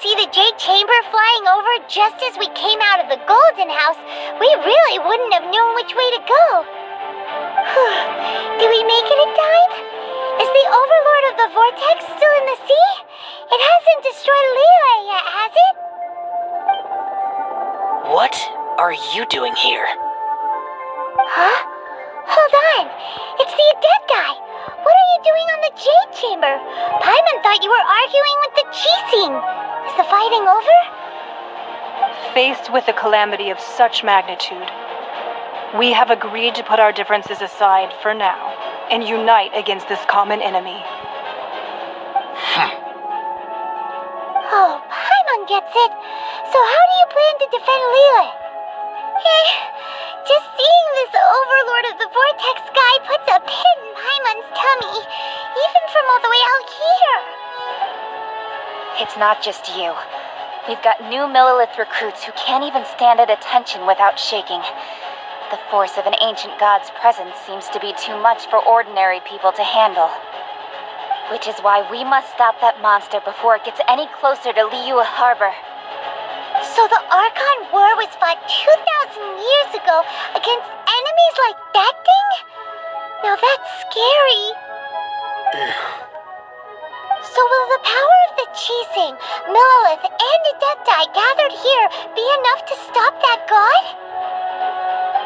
see the Jade Chamber flying over just as we came out of the Golden House, we really wouldn't have known which way to go. Did we make it in time? Is the Overlord of the Vortex still in the sea? It hasn't destroyed Liyue yet, has it? What are you doing here? Huh? Hold on. It's the Adept guy. What are you doing on the Jade Chamber? Paimon thought you were arguing with the Chising. Is the fighting over? Faced with a calamity of such magnitude, we have agreed to put our differences aside for now and unite against this common enemy. Oh, Paimon gets it. So how do you plan to defend Liyue? Just seeing this Overlord of the Vortex guy puts a pit in Paimon's tummy, even from all the way out here. It's not just you. We've got new Millilith recruits who can't even stand at attention without shaking. The force of an ancient god's presence seems to be too much for ordinary people to handle. Which is why we must stop that monster before it gets any closer to Liyue Harbor. So the Archon War was fought 2,000 years ago against enemies like that thing? Now that's scary. So will the power of the Chising, Millilith, and Adepti gathered here be enough to stop that god?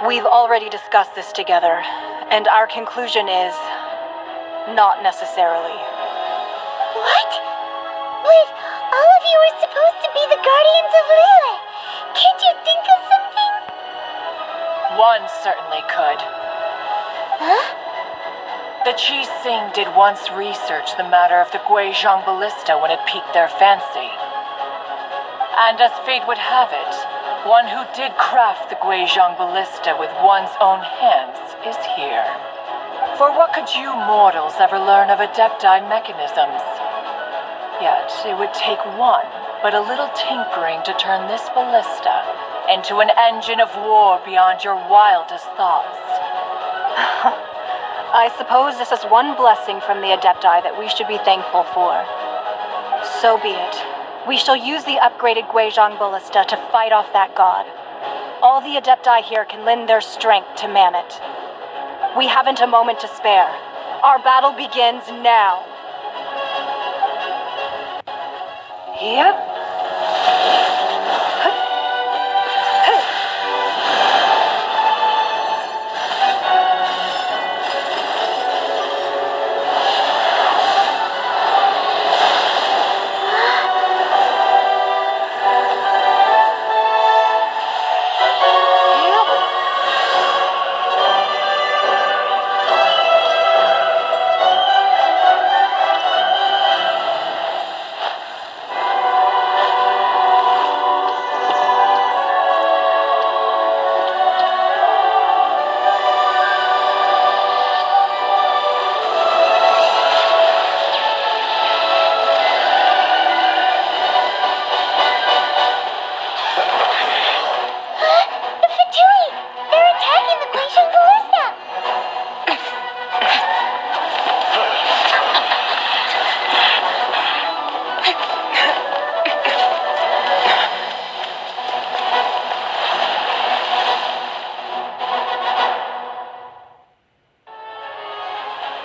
We've already discussed this together, and our conclusion is not necessarily. What? But all of you are supposed to be the guardians of Liyue. Can't you think of something? One certainly could. Huh? The Chising did once research the matter of the Guizhong Ballista when it piqued their fancy. And as fate would have it, one who did craft the Guizhong Ballista with one's own hands is here. For what could you mortals ever learn of Adepti mechanisms? Yet, it would take one, but a little tinkering to turn this ballista into an engine of war beyond your wildest thoughts. I suppose this is one blessing from the Adepti that we should be thankful for. So be it. We shall use the upgraded Guizhong Ballista to fight off that god. All the Adepti here can lend their strength to man it. We haven't a moment to spare. Our battle begins now. Yep.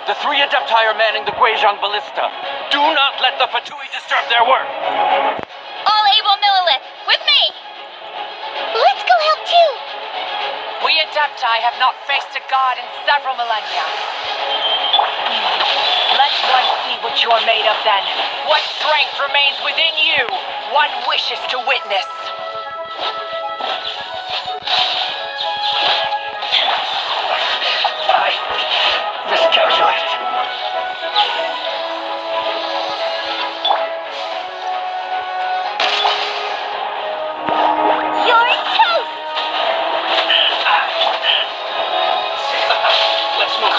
The three Adepti are manning the Guizhong Ballista. Do not let the Fatui disturb their work! All able Millilith, with me! Let's go help too. We Adepti have not faced a god in several millennia. Let one see what you are made of then. What strength remains within you? One wishes to witness. I miscalculated. You're toast! Let's move.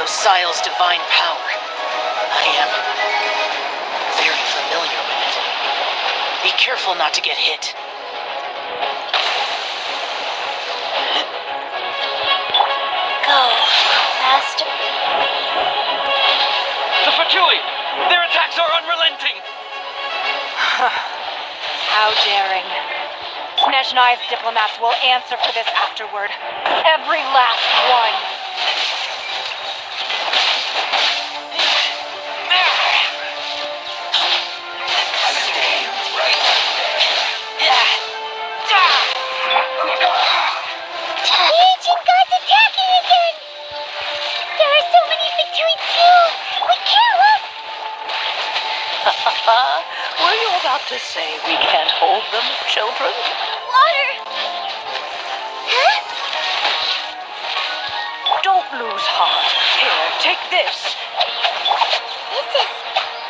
of Sile's divine power. I am very familiar with it. Be careful not to get hit. Go faster. The Fatui! Their attacks are unrelenting! How daring. Snezhnai's diplomats will answer for this afterward. Every last one. The ancient gods attacking again! There are so many Fatui too! We can't let... Were you about to say we can't hold them, children? Water! Huh? Don't lose heart. Here, take this. This is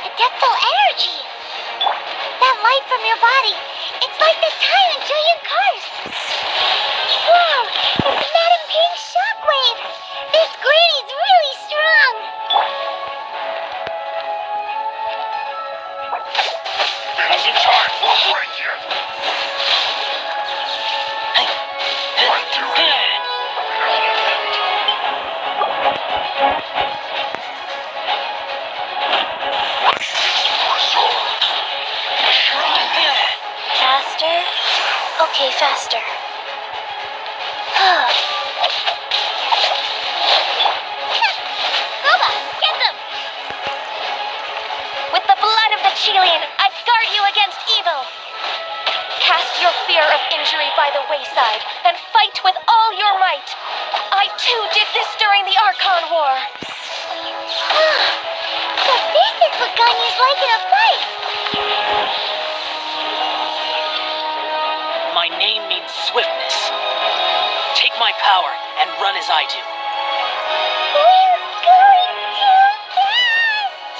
adeptal energy. That light from your body, it's like the time in Julian Cars. Wow, it's Madame Ping's shockwave. This granny's really strong. It isn't time for a break yet! Right to it! Faster? Okay, faster. Boba, get them! With the blood of the Chelian, I guard you against evil. Cast your fear of injury by the wayside and fight with all your might. I too did this during the Archon War. So this is what Ganya's like in a fight. My name means swiftness. Take my power and run as I do. We're going too fast!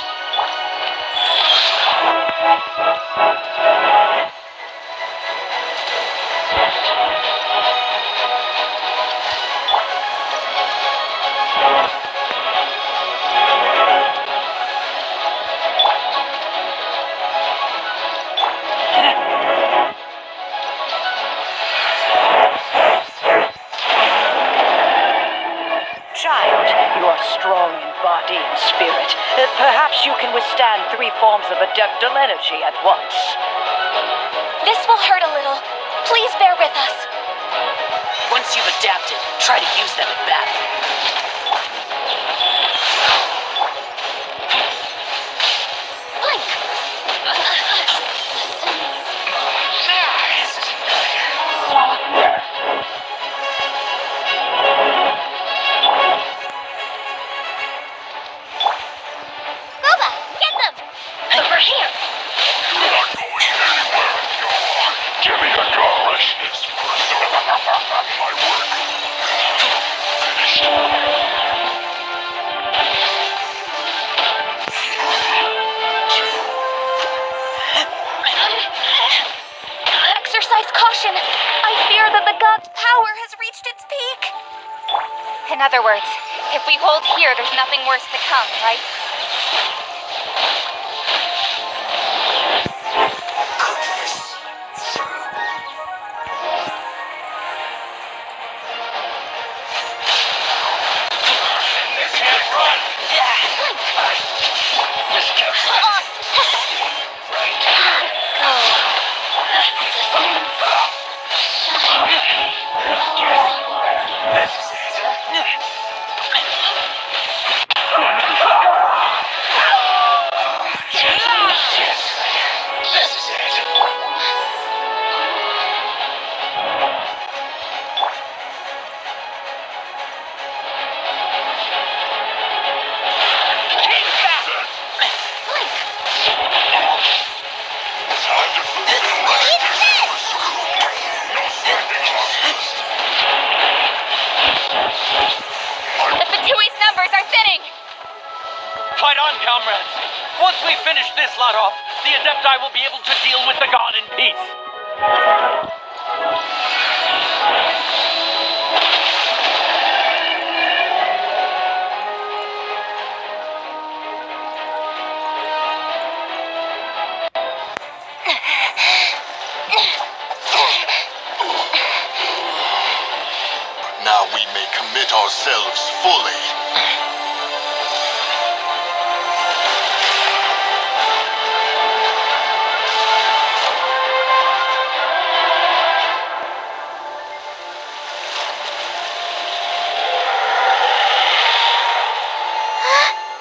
Child, you are strong in body and spirit. Perhaps you can withstand 3 forms of adeptal energy at once. This will hurt a little. Please bear with us. Once you've adapted, try to use them in battle. Blink! Boba, get them! Over here! Give me a garlish! My work! Exercise caution. I fear that the god's power has reached its peak. In other words, if we hold here, there's nothing worse to come, right? Fight on, comrades! Once we finish this lot off, the Adepti will be able to deal with the god in peace. yourselves fully.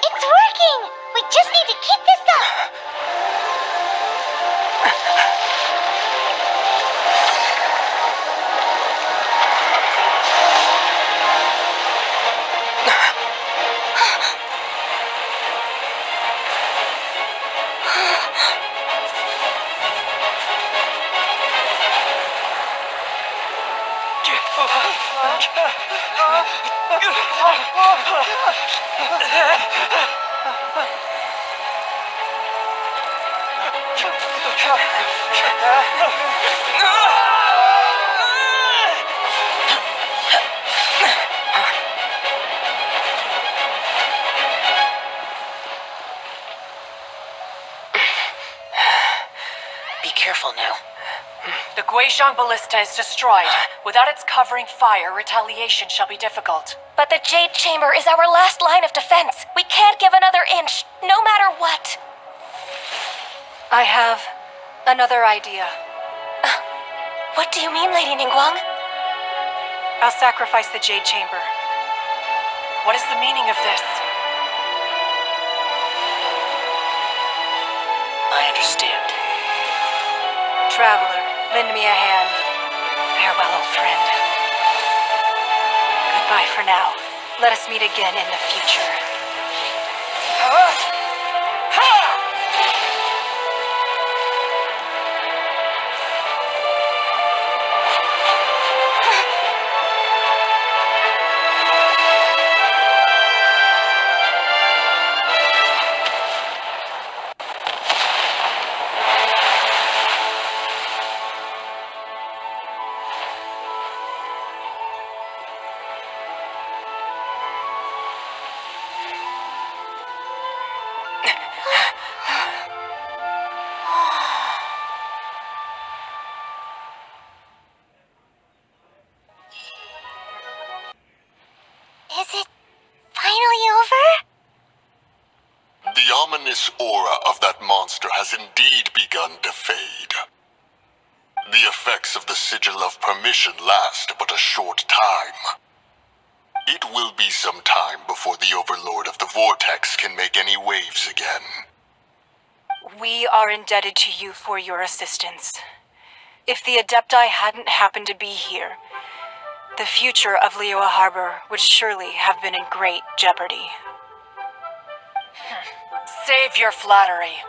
It's working! We just need to keep this up! Be careful now. The Guizhong Ballista is destroyed. Without its covering fire, retaliation shall be difficult. But the Jade Chamber is our last line of defense. We can't give another inch, no matter what. I have another idea. What do you mean, Lady Ningguang? I'll sacrifice the Jade Chamber. What is the meaning of this? I understand. Traveler, lend me a hand. Farewell, old friend. Goodbye for now. Let us meet again in the future. Is it finally over? The ominous aura of that monster has indeed begun to fade. The effects of the Sigil of Permission last but a short time. It will be some time before the Overlord of the Vortex can make any waves again. We are indebted to you for your assistance. If the Adepti hadn't happened to be here, the future of Liyue Harbor would surely have been in great jeopardy. Save your flattery.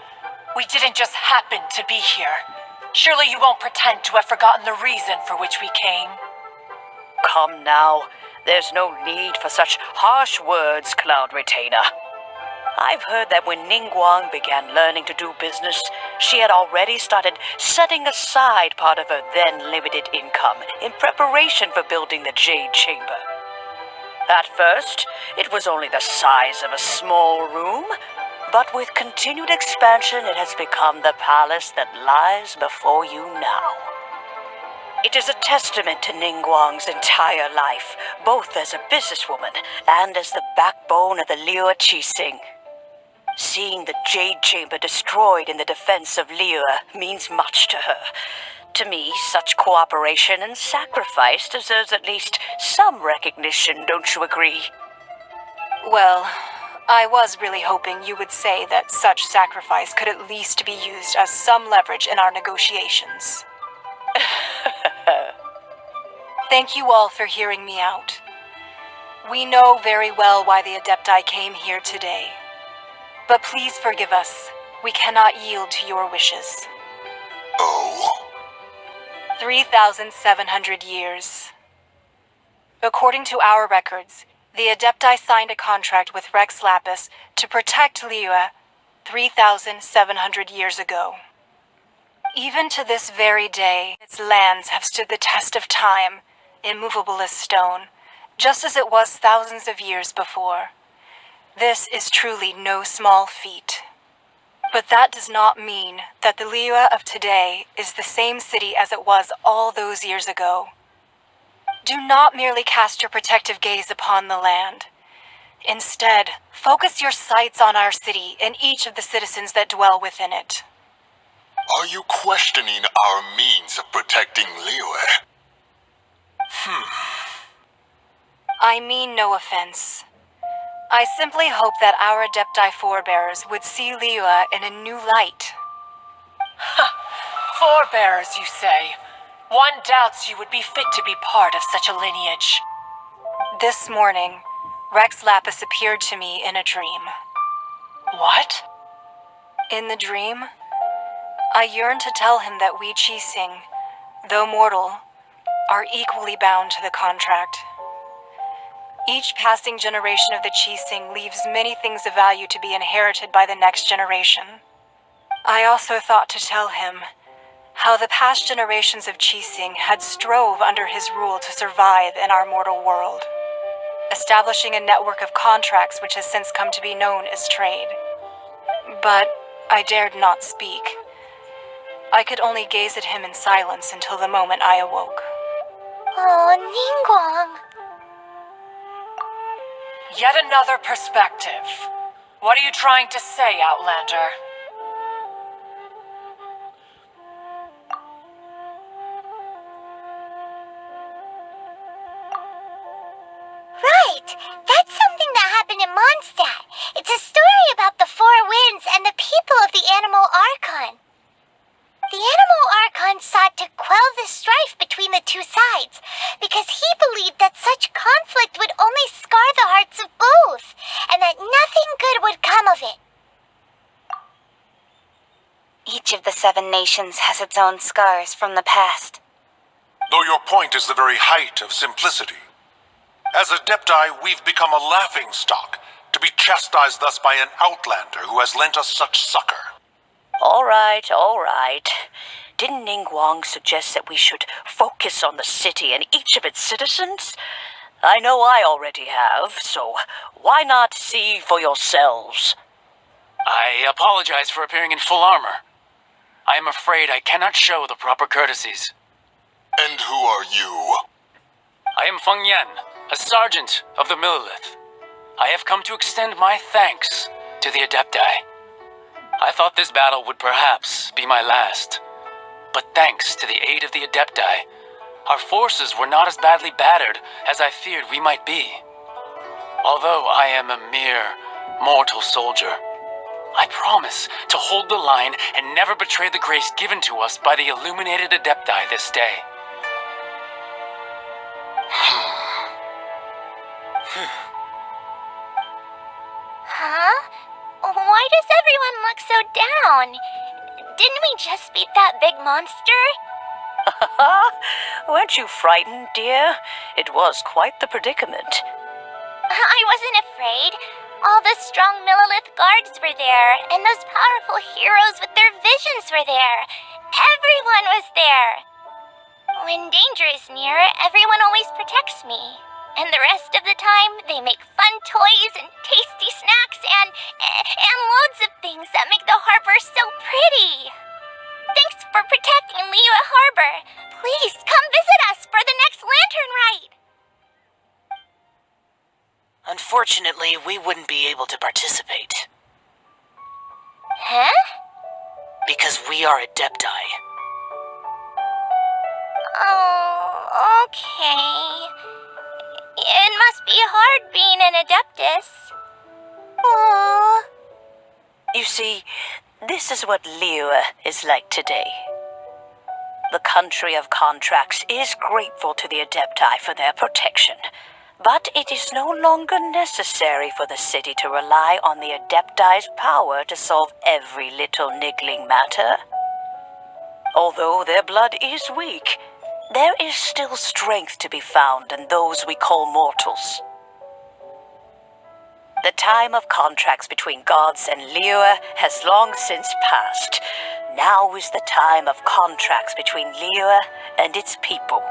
We didn't just happen to be here. Surely you won't pretend to have forgotten the reason for which we came. Come now. There's no need for such harsh words, Cloud Retainer. I've heard that when Ningguang began learning to do business, she had already started setting aside part of her then limited income in preparation for building the Jade Chamber. At first, it was only the size of a small room, but with continued expansion, it has become the palace that lies before you now. It is a testament to Ningguang's entire life, both as a businesswoman and as the backbone of the Liyue Qixing. Seeing the Jade Chamber destroyed in the defense of Liyue means much to her. To me, such cooperation and sacrifice deserves at least some recognition, don't you agree? Well, I was really hoping you would say that such sacrifice could at least be used as some leverage in our negotiations. Thank you all for hearing me out. We know very well why the Adepti came here today. But please forgive us. We cannot yield to your wishes. Oh. 3,700 years. According to our records, the Adepti signed a contract with Rex Lapis to protect Liyue 3,700 years ago. Even to this very day, its lands have stood the test of time, immovable as stone, just as it was thousands of years before. This is truly no small feat. But that does not mean that the Liyue of today is the same city as it was all those years ago. Do not merely cast your protective gaze upon the land. Instead, focus your sights on our city and each of the citizens that dwell within it. Are you questioning our means of protecting Liyue? I mean no offense. I simply hope that our Adepti forebears would see Liyue in a new light. Forebearers, you say? One doubts you would be fit to be part of such a lineage. This morning, Rex Lapis appeared to me in a dream. What? In the dream, I yearned to tell him that we Qixing, though mortal, are equally bound to the contract. Each passing generation of the Qixing leaves many things of value to be inherited by the next generation. I also thought to tell him how the past generations of Qixing had strove under his rule to survive in our mortal world, establishing a network of contracts which has since come to be known as trade. But I dared not speak. I could only gaze at him in silence until the moment I awoke. Oh, Ningguang. Yet another perspective. What are you trying to say, Outlander? Right! That's something that happened in Mondstadt. It's a story about the Four Winds and the people of the Animal Archon. The Animal Archon sought to quell the strife between the two sides because he believed that such conflict would only scar the hearts of both, and that nothing good would come of it. Each of the 7 nations has its own scars from the past. Though your point is the very height of simplicity. As Adepti, we've become a laughingstock, to be chastised thus by an outlander who has lent us such succor. All right, all right. Didn't Ningguang suggest that we should focus on the city and each of its citizens? I know I already have, so why not see for yourselves? I apologize for appearing in full armor. I am afraid I cannot show the proper courtesies. And who are you? I am Feng Yan, a sergeant of the Millilith. I have come to extend my thanks to the Adepti. I thought this battle would perhaps be my last. But thanks to the aid of the Adepti, our forces were not as badly battered as I feared we might be. Although I am a mere mortal soldier, I promise to hold the line and never betray the grace given to us by the illuminated Adepti this day. Huh? Why does everyone look so down? Didn't we just beat that big monster? Weren't you frightened, dear? It was quite the predicament. I wasn't afraid. All the strong Millilith guards were there, and those powerful heroes with their visions were there. Everyone was there. When danger is near, everyone always protects me. And the rest of the time, they make fun toys and tasty snacks and loads of things that make the harbor so pretty. Thanks for protecting Liyue Harbor. Please come visit us for the next lantern ride. Unfortunately, we wouldn't be able to participate. Huh? Because we are Adepti. Oh, okay. It must be hard being an Adeptus. Aww. You see, this is what Liyue is like today. The country of contracts is grateful to the Adepti for their protection, but it is no longer necessary for the city to rely on the Adepti's power to solve every little niggling matter. Although their blood is weak, there is still strength to be found in those we call mortals. The time of contracts between gods and Liyue has long since passed. Now is the time of contracts between Liyue and its people.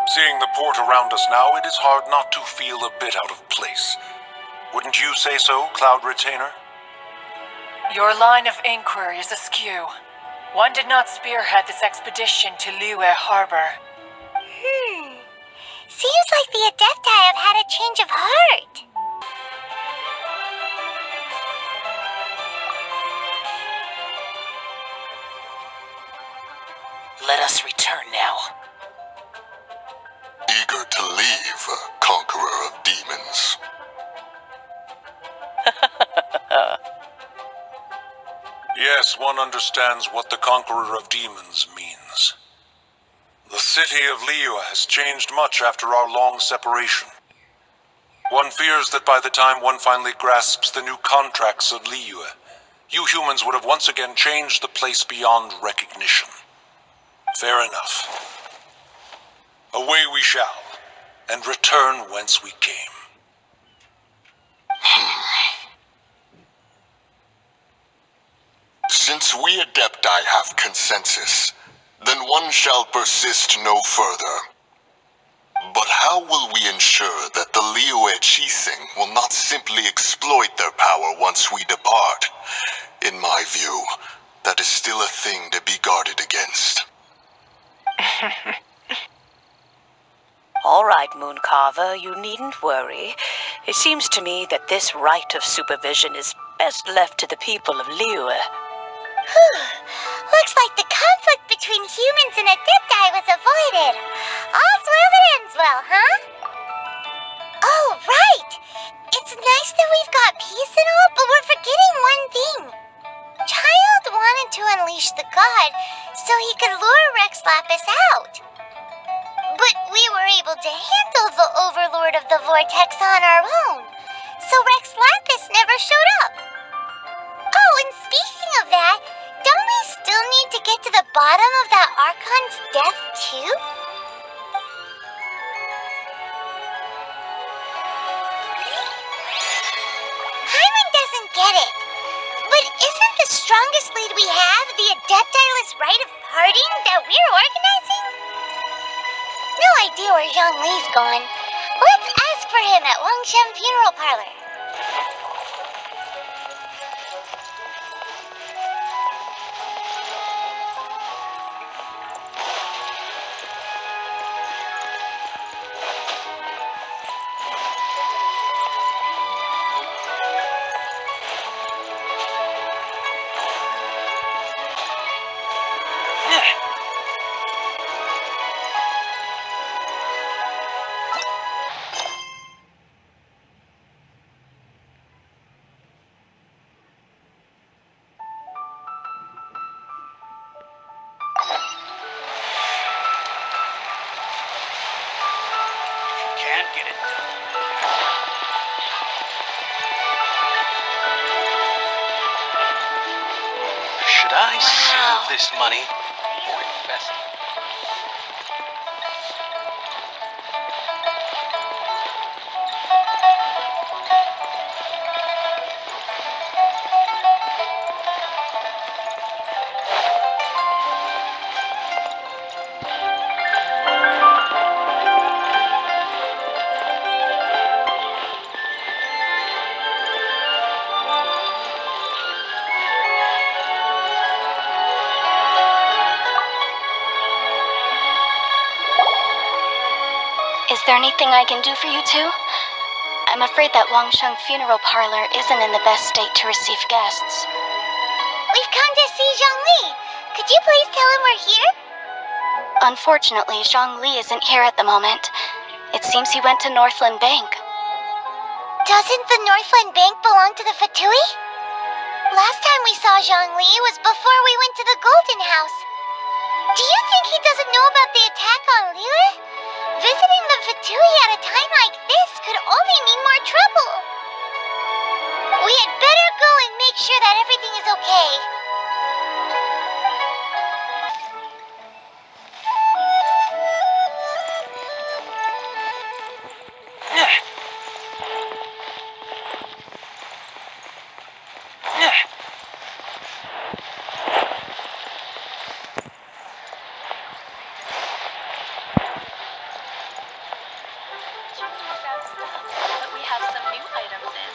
Seeing the port around us now, it is hard not to feel a bit out of place. Wouldn't you say so, Cloud Retainer? Your line of inquiry is askew. One did not spearhead this expedition to Liyue Harbor. Seems like the Adepti have had a change of heart. Let us return now. Eager to leave, conqueror of demons. Yes, one understands what the Conqueror of Demons means. The city of Liyue has changed much after our long separation. One fears that by the time one finally grasps the new contracts of Liyue, you humans would have once again changed the place beyond recognition. Fair enough. Away we shall, and return whence we came. Since we Adepti have consensus, then one shall persist no further. But how will we ensure that the Liyue Chising will not simply exploit their power once we depart? In my view, that is still a thing to be guarded against. All right, Mooncarver, you needn't worry. It seems to me that this right of supervision is best left to the people of Liyue. Looks like the conflict between humans and Adepti was avoided. All's well that ends well, huh? Oh, right! It's nice that we've got peace and all, but we're forgetting one thing. Child wanted to unleash the god so he could lure Rex Lapis out. But we were able to handle the Overlord of the Vortex on our own, so Rex Lapis never showed up. Oh, and speaking of that, don't we still need to get to the bottom of that Archon's death, too? Hyman doesn't get it. But isn't the strongest lead we have the Adeptiless rite of parting that we're organizing? No idea where Zhongli's gone. Let's ask for him at Wangshan Funeral Parlor. Can't get it done. Should I save this money or invest it? Is there anything I can do for you two? I'm afraid that Wangsheng Funeral Parlor isn't in the best state to receive guests. We've come to see Zhongli. Could you please tell him we're here? Unfortunately, Zhongli isn't here at the moment. It seems he went to Northland Bank. Doesn't the Northland Bank belong to the Fatui? Last time we saw Zhongli was before we went to the Golden House. Do you think he doesn't know about the attack on Liyue? Visiting the Fatui at a time like this could only mean more trouble. We had better go and make sure that everything is okay. But we have some new items in.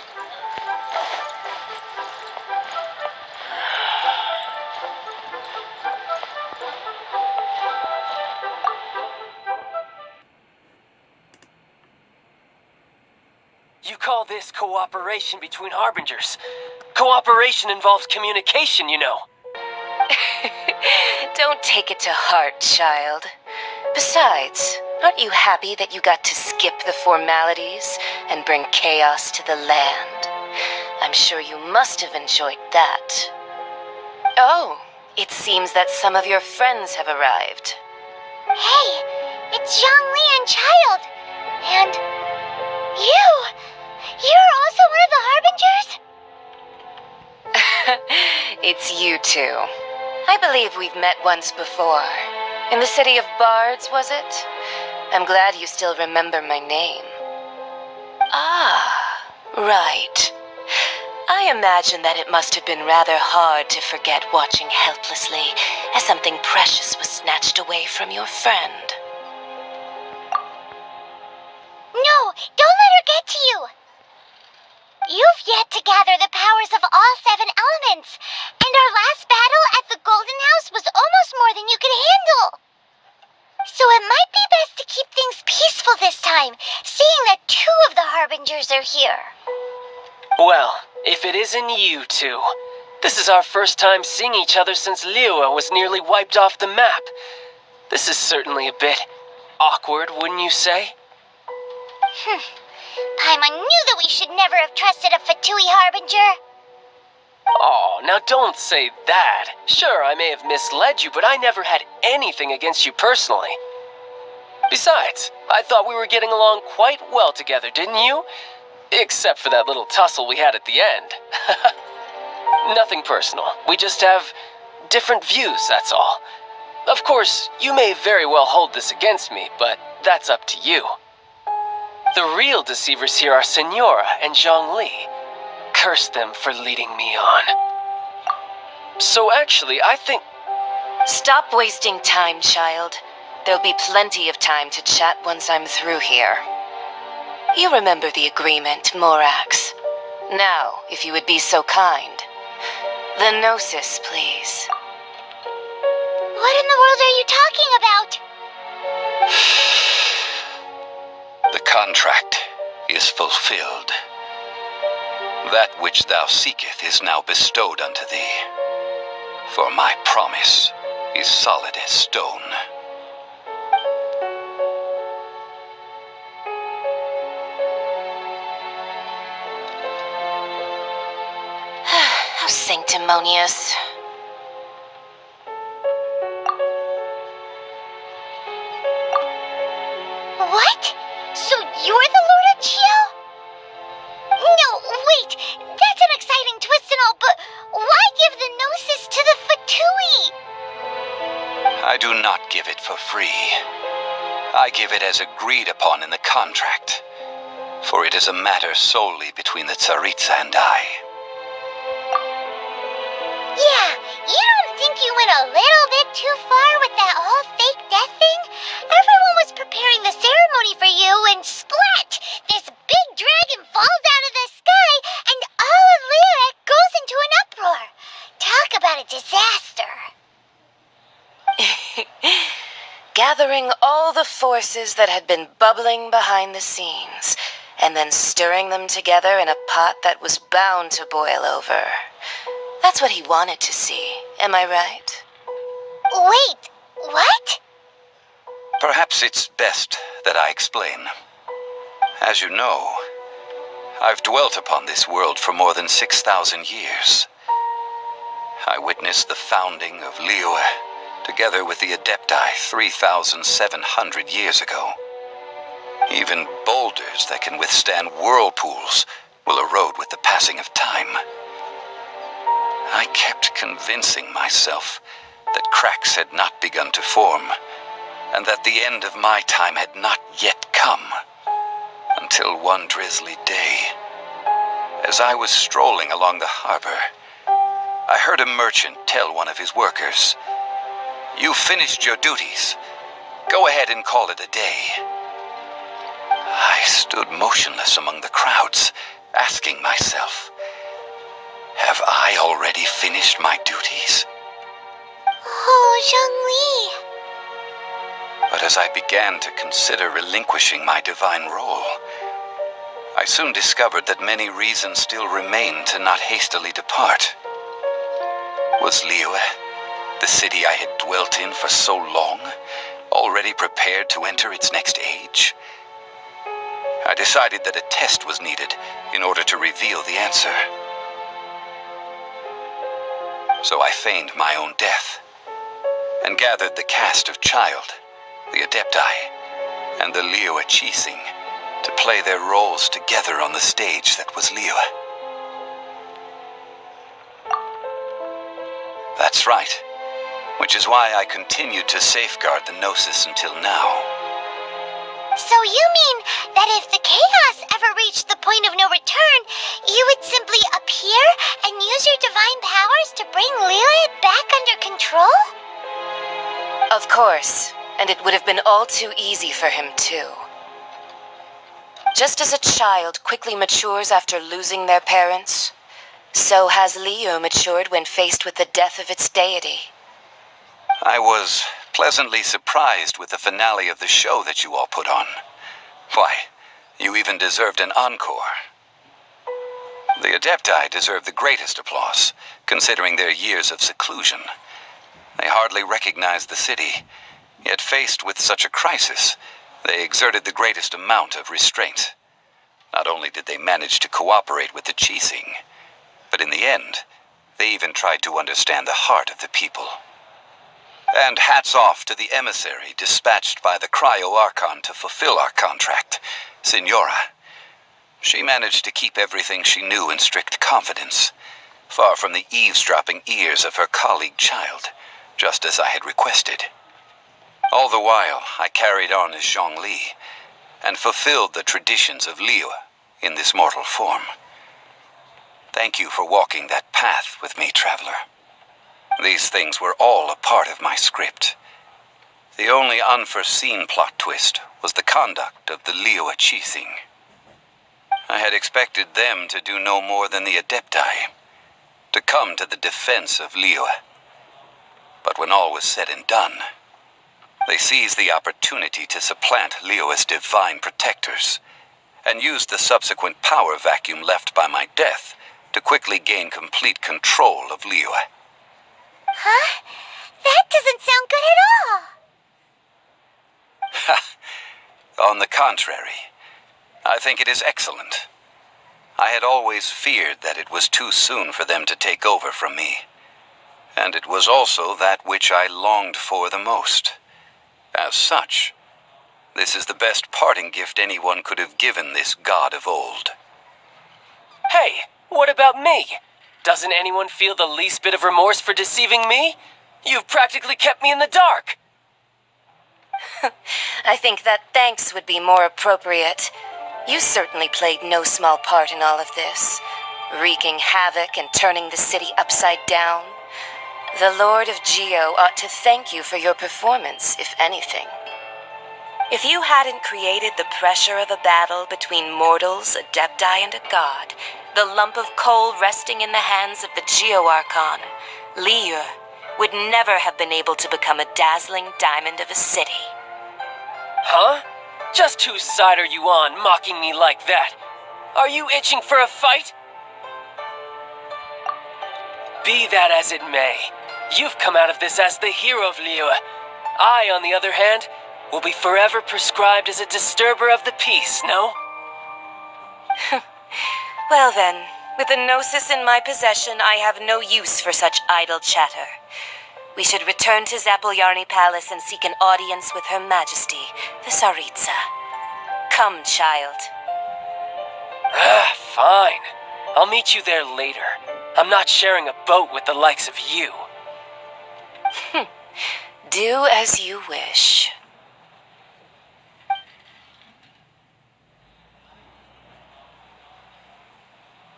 cooperation between Harbingers. Cooperation involves communication, you know. Don't take it to heart, child. Besides, aren't you happy that you got to skip the formalities and bring chaos to the land? I'm sure you must have enjoyed that. Oh, it seems that some of your friends have arrived. Hey, it's Zhongli and Child. And you! You're also one of the Harbingers? It's you two. I believe we've met once before. In the city of Bards, was it? I'm glad you still remember my name. Ah, right. I imagine that it must have been rather hard to forget watching helplessly as something precious was snatched away from your friend. No, don't let her get to you. You've yet to gather the powers of all 7 elements, and our last battle at the Golden House was almost more than you could handle. So it might be best to keep things peaceful this time, seeing that 2 of the Harbingers are here. Well, if it isn't you two. This is our first time seeing each other since Liyue was nearly wiped off the map. This is certainly a bit awkward, wouldn't you say? Paimon knew that we should never have trusted a Fatui Harbinger. Oh, now don't say that. Sure, I may have misled you, but I never had anything against you personally. Besides, I thought we were getting along quite well together, didn't you? Except for that little tussle we had at the end. Nothing personal. We just have different views, that's all. Of course, you may very well hold this against me, but that's up to you. The real deceivers here are Senora and Zhongli. Curse them for leading me on. So actually, I think... Stop wasting time, child. There'll be plenty of time to chat once I'm through here. You remember the agreement, Morax. Now, if you would be so kind. The Gnosis, please. What in the world are you talking about? The contract is fulfilled. That which thou seeketh is now bestowed unto thee. For my promise is solid as stone. How sanctimonious. What? So you're the Lord of Chio? No, wait. That's an exciting twist and all, but why give the Gnosis to the Fatui? I do not give it for free. I give it as agreed upon in the contract. For it is a matter solely between the Tsaritsa and I. Yeah, you don't think you went a little bit too far with that whole fake death thing? Everyone was preparing the ceremony for you and splat! This big dragon falls out of the sky and all of Liyue goes into an uproar. Talk about a disaster. Gathering all the forces that had been bubbling behind the scenes, and then stirring them together in a pot that was bound to boil over. That's what he wanted to see, am I right? Wait, what? Perhaps it's best that I explain. As you know, I've dwelt upon this world for more than 6,000 years. I witnessed the founding of Liyue, together with the Adepti 3,700 years ago. Even boulders that can withstand whirlpools will erode with the passing of time. I kept convincing myself that cracks had not begun to form, and that the end of my time had not yet come. Until one drizzly day, as I was strolling along the harbor, I heard a merchant tell one of his workers, "You've finished your duties. Go ahead and call it a day." I stood motionless among the crowds, asking myself, have I already finished my duties? Oh, Zhongli. But as I began to consider relinquishing my divine role, I soon discovered that many reasons still remained to not hastily depart. Was Liyue, the city I had dwelt in for so long, already prepared to enter its next age? I decided that a test was needed in order to reveal the answer. So I feigned my own death, and gathered the cast of Child, the Adepti, and the Liyue Qixing to play their roles together on the stage that was Liyue. That's right, which is why I continued to safeguard the Gnosis until now. So you mean that if the chaos ever reached the point of no return, you would simply appear and use your divine powers to bring Liyue back under control? Of course, and it would have been all too easy for him too. Just as a child quickly matures after losing their parents, so has Liyue matured when faced with the death of its deity. I was pleasantly surprised with the finale of the show that you all put on. Why, you even deserved an encore. The Adepti deserve the greatest applause, considering their years of seclusion. They hardly recognized the city, yet faced with such a crisis, they exerted the greatest amount of restraint. Not only did they manage to cooperate with the Qixing, but in the end, they even tried to understand the heart of the people. And hats off to the emissary dispatched by the Archon to fulfill our contract, Signora. She managed to keep everything she knew in strict confidence, far from the eavesdropping ears of her colleague Child, just as I had requested. All the while, I carried on as Zhongli, and fulfilled the traditions of Liyue in this mortal form. Thank you for walking that path with me, Traveler. These things were all a part of my script. The only unforeseen plot twist was the conduct of the Liyue Qixing. I had expected them to do no more than the Adepti, to come to the defense of Liyue. But when all was said and done, they seized the opportunity to supplant Liyue's divine protectors, and used the subsequent power vacuum left by my death to quickly gain complete control of Liyue. Huh? That doesn't sound good at all. On the contrary, I think it is excellent. I had always feared that it was too soon for them to take over from me, and it was also that which I longed for the most. As such, this is the best parting gift anyone could have given this god of old. Hey, what about me? Doesn't anyone feel the least bit of remorse for deceiving me? You've practically kept me in the dark. I think that thanks would be more appropriate. You certainly played no small part in all of this, wreaking havoc and turning the city upside down. The Lord of Geo ought to thank you for your performance, if anything. If you hadn't created the pressure of a battle between mortals, Adepti, and a god, the lump of coal resting in the hands of the Geo-Archon, Liyue, would never have been able to become a dazzling diamond of a city. Huh? Just whose side are you on, mocking me like that? Are you itching for a fight? Be that as it may, you've come out of this as the hero of Liyue. I, on the other hand, will be forever prescribed as a disturber of the peace, no? Well then, with the Gnosis in my possession, I have no use for such idle chatter. We should return to Zapoljarny Palace and seek an audience with Her Majesty, the Tsaritsa. Come, Child. Fine. I'll meet you there later. I'm not sharing a boat with the likes of you. Do as you wish.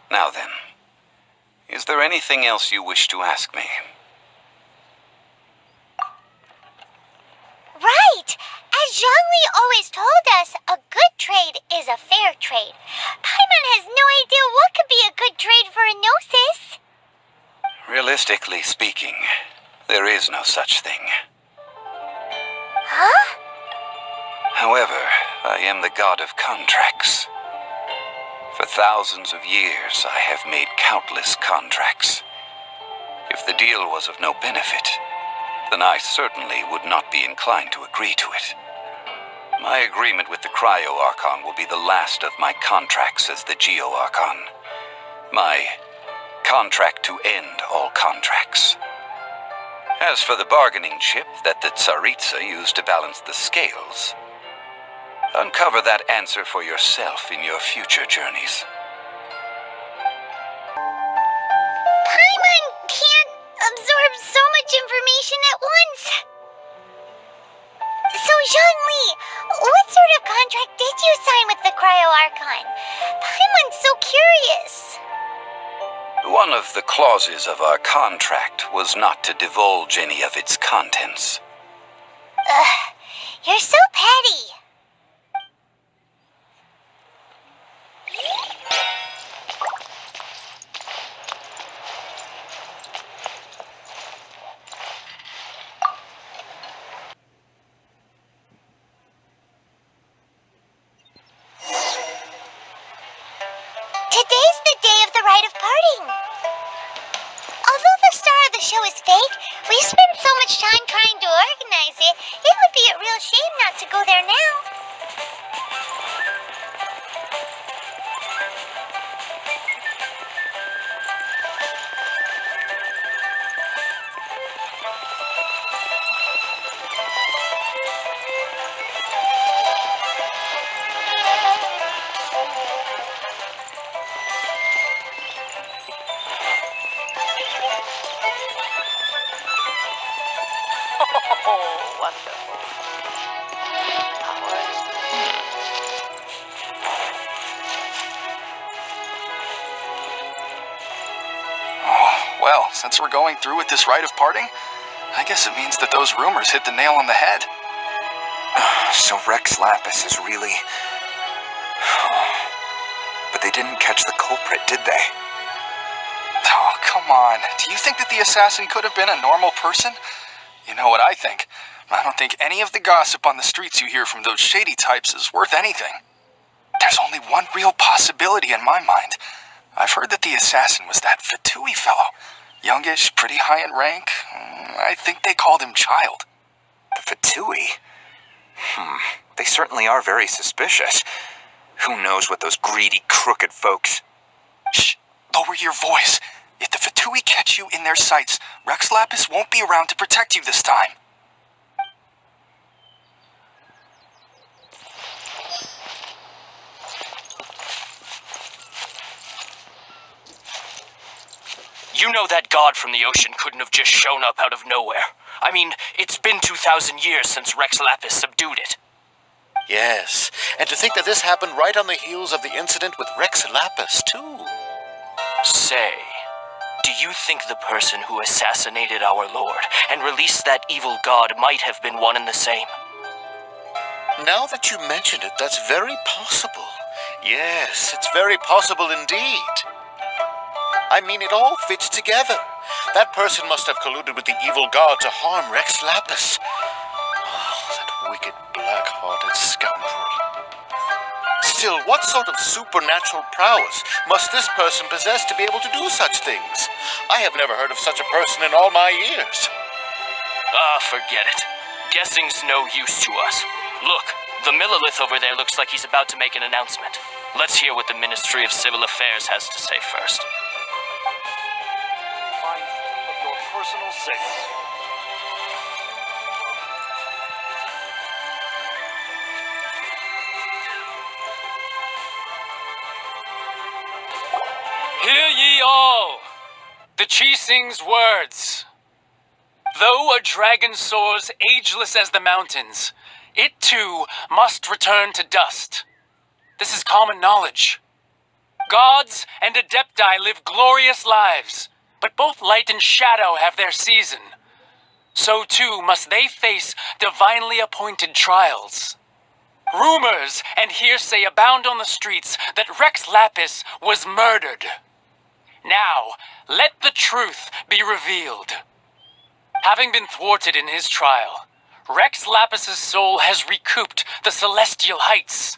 Now then, is there anything else you wish to ask me? Right! As Zhongli always told us, a good trade is a fair trade. Paimon has no idea what could be a good trade for a Gnosis. Realistically speaking, there is no such thing. Huh? However, I am the god of contracts. For thousands of years, I have made countless contracts. If the deal was of no benefit, then I certainly would not be inclined to agree to it. My agreement with the Cryo-Archon will be the last of my contracts as the Geo-Archon. My contract to end all contracts. As for the bargaining chip that the Tsaritsa used to balance the scales, uncover that answer for yourself in your future journeys. Paimon can't absorb so much information at once. So, Zhongli, what sort of contract did you sign with the Cryo-Archon? Paimon's so curious. One of the clauses of our contract was not to divulge any of its contents. Ugh, you're so petty. Today's the day of the rite of parting. Although the star of the show is fake, we spent so much time trying to organize it, it would be a real shame not to go there now. Oh, wonderful. Oh, well, since we're going through with this rite of parting, I guess it means that those rumors hit the nail on the head. So Rex Lapis is really... But they didn't catch the culprit, did they? Oh, come on. Do you think that the assassin could have been a normal person? You know what I think. I don't think any of the gossip on the streets you hear from those shady types is worth anything. There's only one real possibility in my mind. I've heard that the assassin was that Fatui fellow. Youngish, pretty high in rank. I think they called him Child. The Fatui? They certainly are very suspicious. Who knows what those greedy, crooked folks... Shh! Lower your voice. If the Fatui catch you in their sights, Rex Lapis won't be around to protect you this time. You know that god from the ocean couldn't have just shown up out of nowhere. I mean, it's been 2,000 years since Rex Lapis subdued it. Yes, and to think that this happened right on the heels of the incident with Rex Lapis, too. Say, do you think the person who assassinated our lord and released that evil god might have been one and the same? Now that you mention it, that's very possible. Yes, it's very possible indeed. I mean, it all fits together. That person must have colluded with the evil god to harm Rex Lapis. Oh, that wicked, black-hearted scoundrel. Still, what sort of supernatural prowess must this person possess to be able to do such things? I have never heard of such a person in all my years. Forget it. Guessing's no use to us. Look, the Millilith over there looks like he's about to make an announcement. Let's hear what the Ministry of Civil Affairs has to say first. Of your personal sins. Hear ye all! The Chi sings words. Though a dragon soars ageless as the mountains, it too must return to dust. This is common knowledge. Gods and Adepti live glorious lives, but both light and shadow have their season. So too must they face divinely appointed trials. Rumors and hearsay abound on the streets that Rex Lapis was murdered. Now, let the truth be revealed. Having been thwarted in his trial, Rex Lapis's soul has recouped the celestial heights.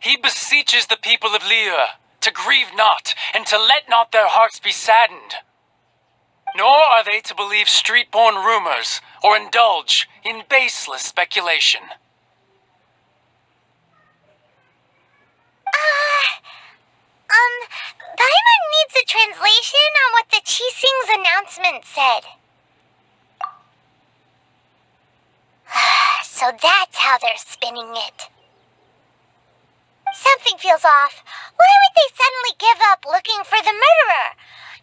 He beseeches the people of Liyue to grieve not, and to let not their hearts be saddened. Nor are they to believe street-born rumors, or indulge in baseless speculation. Paimon needs a translation on what the Qixing's announcement said. So that's how they're spinning it. Something feels off. Why would they suddenly give up looking for the murderer?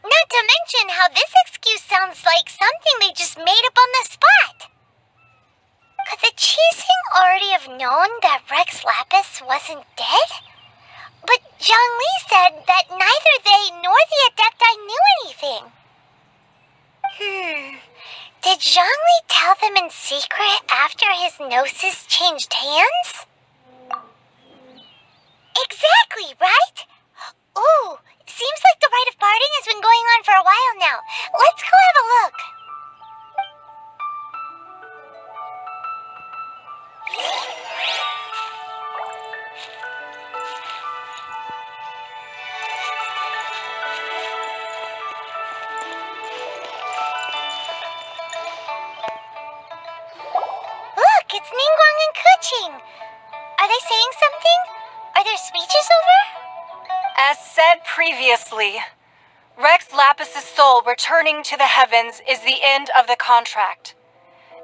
Not to mention how this excuse sounds like something they just made up on the spot. Could the Qixing already have known that Rex Lapis wasn't dead? But Zhongli said that neither they nor the Adepti knew anything. Did Zhongli tell them in secret after his gnosis changed hands? Exactly, right? Ooh, seems like the rite of parting has been going on for a while now. Let's go have a look. Look, it's Ningguang and Keqing. Are they saying something? Are their speeches over? As said previously, Rex Lapis's soul returning to the heavens is the end of the contract.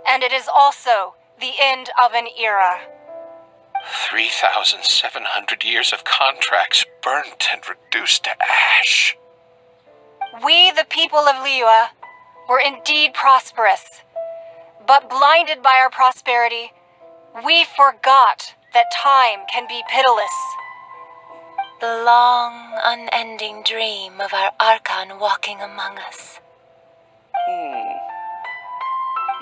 And it is also the end of an era. 3,700 years of contracts burnt and reduced to ash. We, the people of Liyue, were indeed prosperous. But blinded by our prosperity, we forgot that time can be pitiless. The long, unending dream of our Archon walking among us.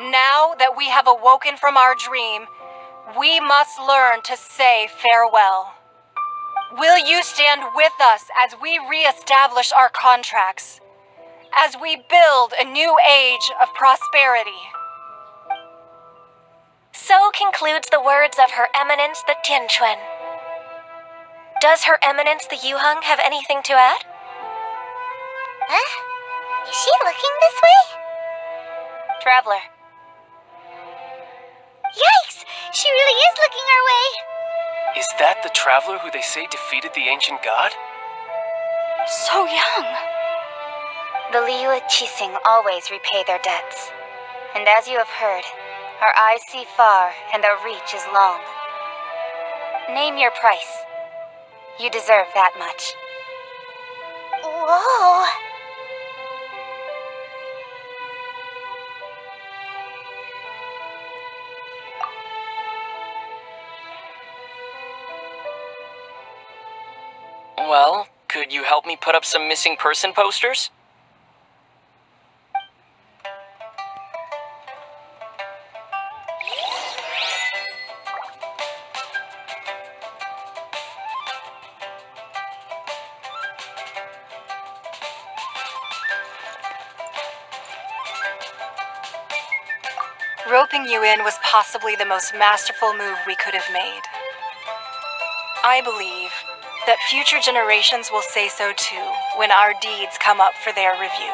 Now that we have awoken from our dream, we must learn to say farewell. Will you stand with us as we re-establish our contracts? As we build a new age of prosperity? So concludes the words of Her Eminence the Tianquan. Does Her Eminence the Yuheng have anything to add? Huh? Is she looking this way? Traveler. Yikes! She really is looking our way. Is that the traveler who they say defeated the ancient god? So young. The Liyue Qixing always repay their debts. And as you have heard, our eyes see far and our reach is long. Name your price. You deserve that much. Whoa. Well, could you help me put up some missing person posters? Roping you in was possibly the most masterful move we could have made. I believe that future generations will say so too when our deeds come up for their review.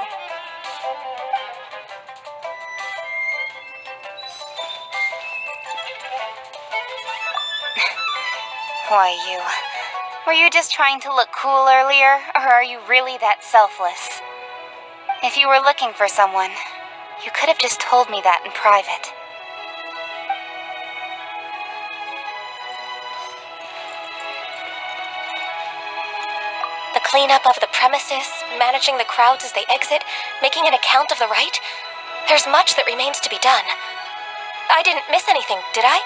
Why, you? Were you just trying to look cool earlier, or are you really that selfless? If you were looking for someone, you could have just told me that in private. The cleanup of the premises, managing the crowds as they exit, making an account of the rite. There's much that remains to be done. I didn't miss anything, did I?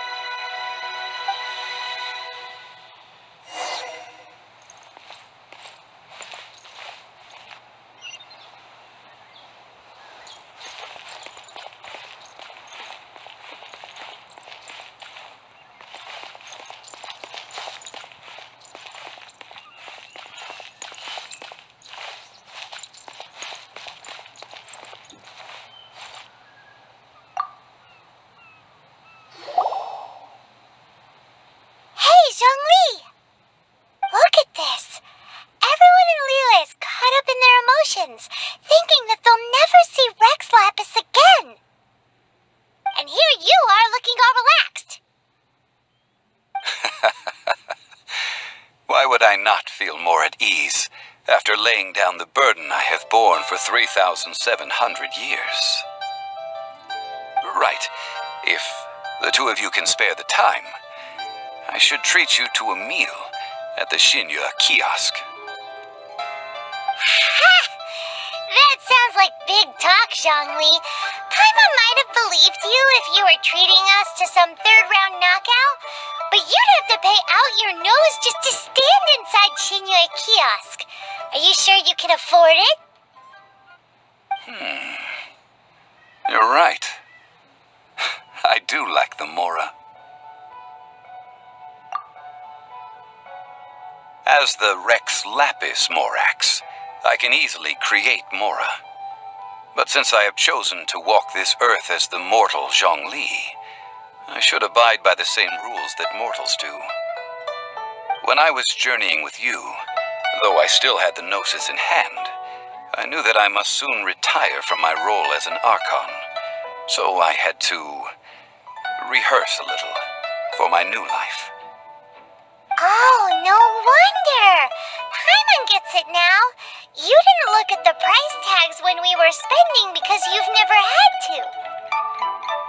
visions, thinking that they'll never see Rex Lapis again. And here you are looking all relaxed. Why would I not feel more at ease after laying down the burden I have borne for 3,700 years? Right. If the two of you can spare the time, I should treat you to a meal at the Liyue kiosk. Ha! That sounds like big talk, Zhongli. Paimon might have believed you if you were treating us to some third-round knockout, but you'd have to pay out your nose just to stand inside Liyue kiosk. Are you sure you can afford it? You're right. I do like the Mora. As the Rex Lapis Morax, I can easily create Mora. But since I have chosen to walk this earth as the mortal Zhongli, I should abide by the same rules that mortals do. When I was journeying with you, though I still had the Gnosis in hand, I knew that I must soon retire from my role as an Archon. So I had to rehearse a little for my new life. Oh, no wonder. Paimon gets it now. You didn't look at the price tags when we were spending because you've never had to.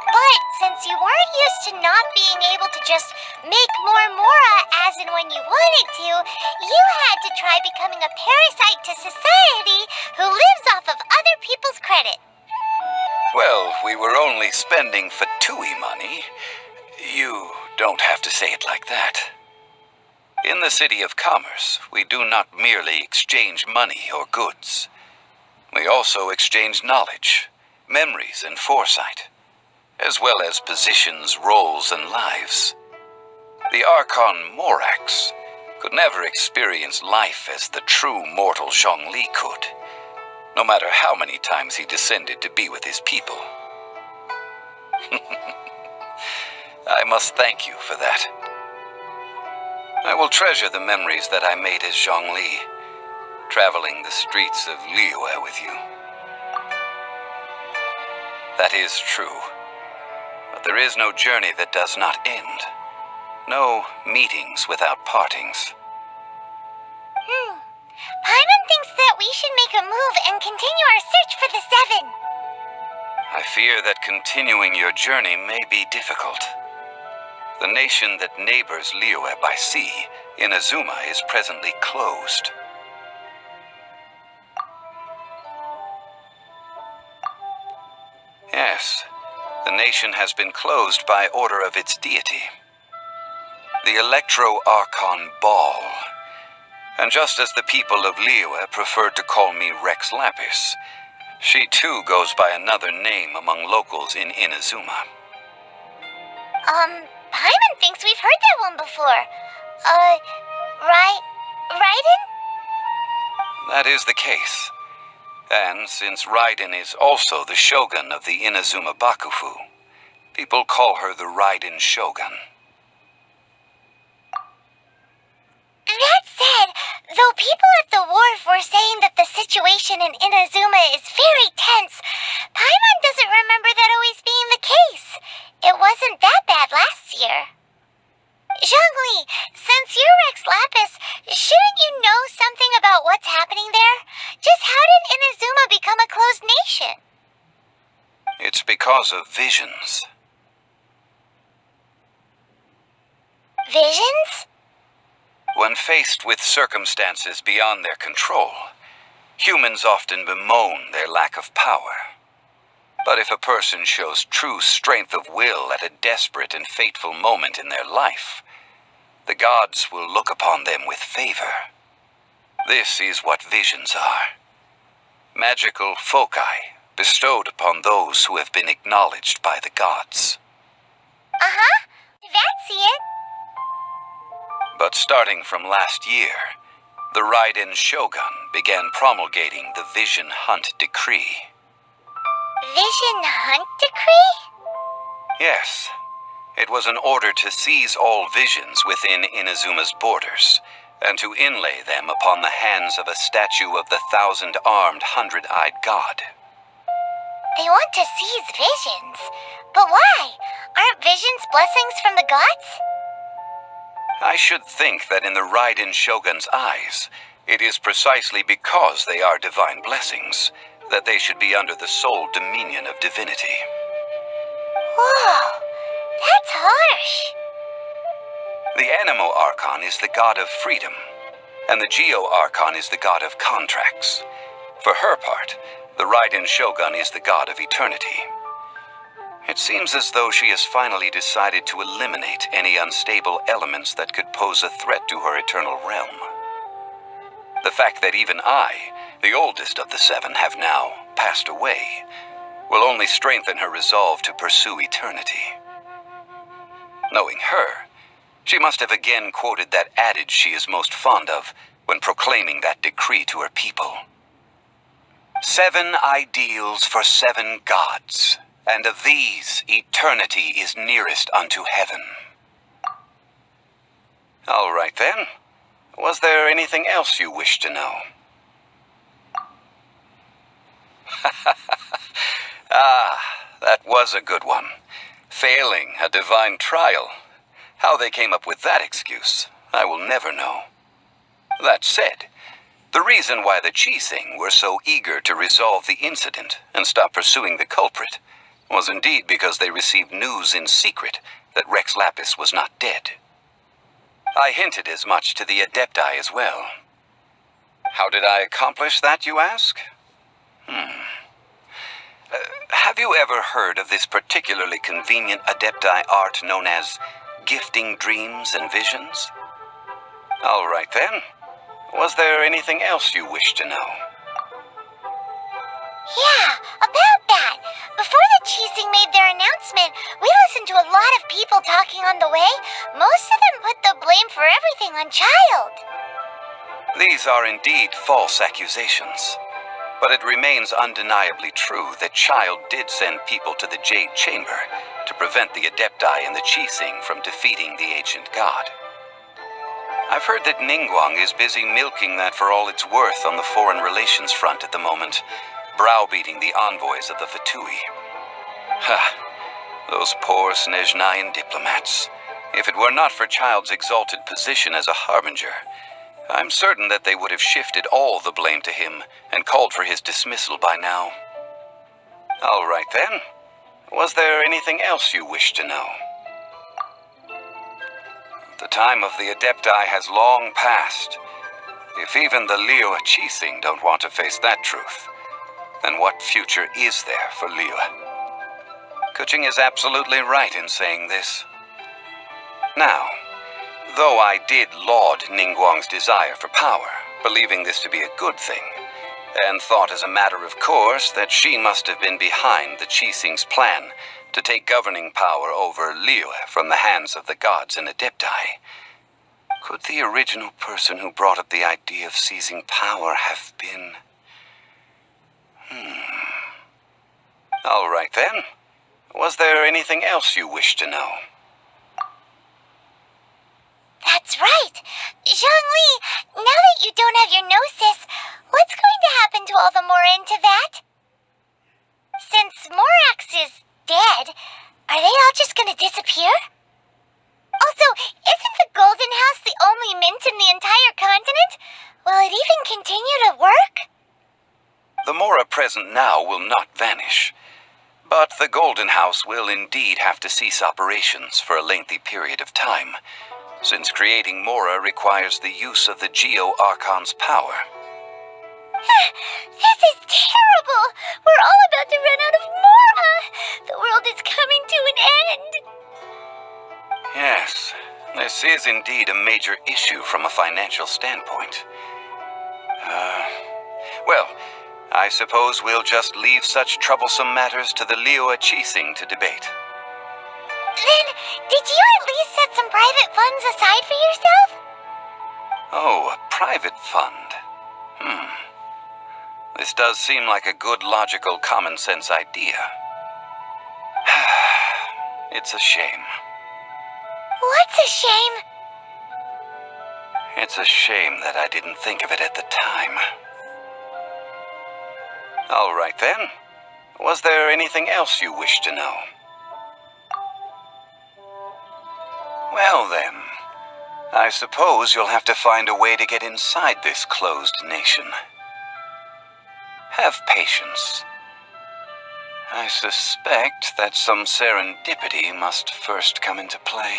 But since you weren't used to not being able to just make more Mora as and when you wanted to, you had to try becoming a parasite to society who lives off of other people's credit. Well, we were only spending Fatui money. You don't have to say it like that. In the City of Commerce, we do not merely exchange money or goods. We also exchange knowledge, memories, and foresight, as well as positions, roles, and lives. The Archon Morax could never experience life as the true mortal Zhongli could, no matter how many times he descended to be with his people. I must thank you for that. I will treasure the memories that I made as Zhongli, traveling the streets of Liyue with you. That is true. But there is no journey that does not end. No meetings without partings. Paimon thinks that we should make a move and continue our search for the Seven. I fear that continuing your journey may be difficult. The nation that neighbors Liyue by sea, Inazuma, is presently closed. Yes, the nation has been closed by order of its deity, the Electro-Archon Ball. And just as the people of Liyue preferred to call me Rex Lapis, she too goes by another name among locals in Inazuma. Paimon thinks we've heard that one before. Raiden? That is the case. And since Raiden is also the Shogun of the Inazuma Bakufu, people call her the Raiden Shogun. That said, though people at the wharf were saying that the situation in Inazuma is very tense, Paimon doesn't remember that always being the case. It wasn't that bad last year. Zhongli, since you're Rex Lapis, shouldn't you know something about what's happening there? Just how did Inazuma become a closed nation? It's because of visions. Visions? When faced with circumstances beyond their control, humans often bemoan their lack of power. But if a person shows true strength of will at a desperate and fateful moment in their life, the gods will look upon them with favor. This is what visions are. Magical foci bestowed upon those who have been acknowledged by the gods. That's it. But starting from last year, the Raiden Shogun began promulgating the Vision Hunt Decree. Vision Hunt Decree? Yes. It was an order to seize all visions within Inazuma's borders and to inlay them upon the hands of a statue of the 1,000-armed, 100-eyed god. They want to seize visions. But why? Aren't visions blessings from the gods? I should think that in the Raiden Shogun's eyes, it is precisely because they are divine blessings that they should be under the sole dominion of divinity. Whoa, that's harsh. The Animo Archon is the god of freedom, and the Geo Archon is the god of contracts. For her part, the Raiden Shogun is the god of eternity. It seems as though she has finally decided to eliminate any unstable elements that could pose a threat to her eternal realm. The fact that even I, the oldest of the 7, have now passed away, will only strengthen her resolve to pursue eternity. Knowing her, she must have again quoted that adage she is most fond of when proclaiming that decree to her people. 7 ideals for 7 gods, and of these, eternity is nearest unto heaven. All right then. Was there anything else you wish to know? Ah, that was a good one. Failing a divine trial. How they came up with that excuse, I will never know. That said, the reason why the Qixing were so eager to resolve the incident and stop pursuing the culprit was indeed because they received news in secret that Rex Lapis was not dead. I hinted as much to the Adepti as well. How did I accomplish that, you ask? Have you ever heard of this particularly convenient Adepti art known as gifting dreams and visions? All right then. Was there anything else you wish to know? Yeah, about that. Before the Qixing made their announcement, we listened to a lot of people talking on the way. Most of them put the blame for everything on Child. These are indeed false accusations. But it remains undeniably true that Child did send people to the Jade Chamber to prevent the Adepti and the Qixing from defeating the ancient god. I've heard that Ningguang is busy milking that for all it's worth on the foreign relations front at the moment, browbeating the envoys of the Fatui. Ha! Those poor Snezhnayan diplomats. If it were not for Child's exalted position as a harbinger, I'm certain that they would have shifted all the blame to him and called for his dismissal by now. All right then. Was there anything else you wish to know? The time of the Adepti has long passed. If even the Liyue Qixing don't want to face that truth, then what future is there for Liyue? Kuching is absolutely right in saying this. Now, though I did laud Ningguang's desire for power, believing this to be a good thing, and thought as a matter of course that she must have been behind the Qixing's plan to take governing power over Liyue from the hands of the gods and Adepti, could the original person who brought up the idea of seizing power have been... All right then. Was there anything else you wish to know? That's right. Zhongli, now that you don't have your gnosis, what's going to happen to all the Mora in Teyvat? Since Morax is dead, are they all just going to disappear? Also, isn't the Golden House the only mint in the entire continent? Will it even continue to work? The Mora present now will not vanish. But the Golden House will indeed have to cease operations for a lengthy period of time, since creating Mora requires the use of the Geo Archon's power. This is terrible! We're all about to run out of Mora! The world is coming to an end! Yes, this is indeed a major issue from a financial standpoint. Well, I suppose we'll just leave such troublesome matters to the Liyue Qixing to debate. Then, did you at least set some private funds aside for yourself? Oh, a private fund. This does seem like a good, logical, common-sense idea. It's a shame. What's a shame? It's a shame that I didn't think of it at the time. All right then. Was there anything else you wish to know? Well then, I suppose you'll have to find a way to get inside this closed nation. Have patience. I suspect that some serendipity must first come into play.